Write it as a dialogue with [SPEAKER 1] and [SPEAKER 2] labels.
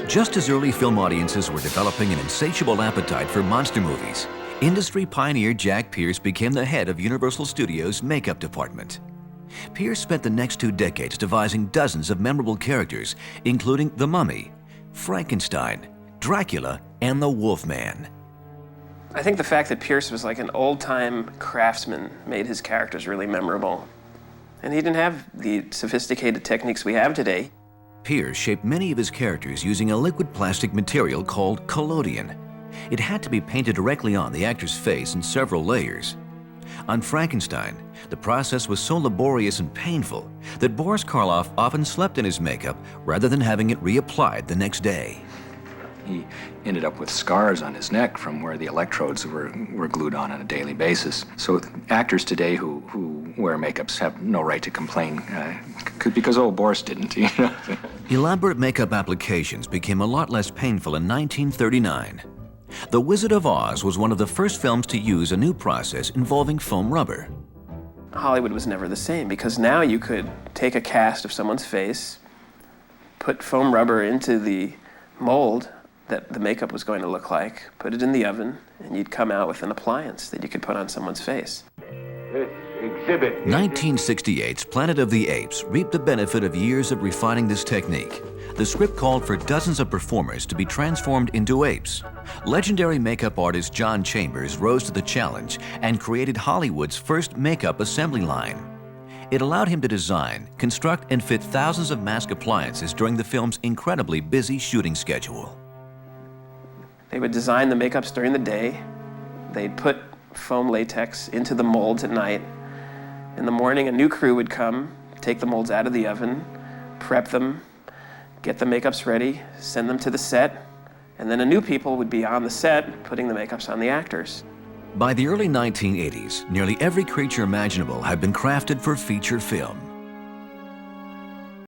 [SPEAKER 1] Just as early film audiences were developing an insatiable appetite for monster movies, industry pioneer Jack Pierce became the head of Universal Studios' makeup department. Pierce spent the next 2 decades devising dozens of memorable characters, including the Mummy, Frankenstein, Dracula, and the Wolfman.
[SPEAKER 2] I think the fact that Pierce was like an old-time craftsman made his characters really memorable. And he didn't have the sophisticated techniques we have today.
[SPEAKER 1] Pierce shaped many of his characters using a liquid plastic material called collodion. It had to be painted directly on the actor's face in several layers. On Frankenstein, the process was so laborious and painful that Boris Karloff often slept in his makeup rather than having it reapplied the next day.
[SPEAKER 3] He ended up with scars on his neck from where the electrodes were glued on a daily basis. So actors today who wear makeups have no right to complain because old Boris didn't. You know?
[SPEAKER 1] Elaborate makeup applications became a lot less painful in 1939. The Wizard of Oz was one of the first films to use a new process involving foam rubber.
[SPEAKER 2] Hollywood was never the same because now you could take a cast of someone's face, put foam rubber into the mold that the makeup was going to look like, put it in the oven, and you'd come out with an appliance that you could put on someone's face.
[SPEAKER 4] Exhibit.
[SPEAKER 1] 1968's Planet of the Apes reaped the benefit of years of refining this technique. The script called for dozens of performers to be transformed into apes. Legendary makeup artist John Chambers rose to the challenge and created Hollywood's first makeup assembly line. It allowed him to design, construct, and fit thousands of mask appliances during the film's incredibly busy shooting schedule.
[SPEAKER 2] They would design the makeups during the day. They'd put foam latex into the molds at night. In the morning, a new crew would come, take the molds out of the oven, prep them, get the makeups ready, send them to the set, and then a new people would be on the set putting the makeups on the actors.
[SPEAKER 1] By the early 1980s, nearly every creature imaginable had been crafted for feature film.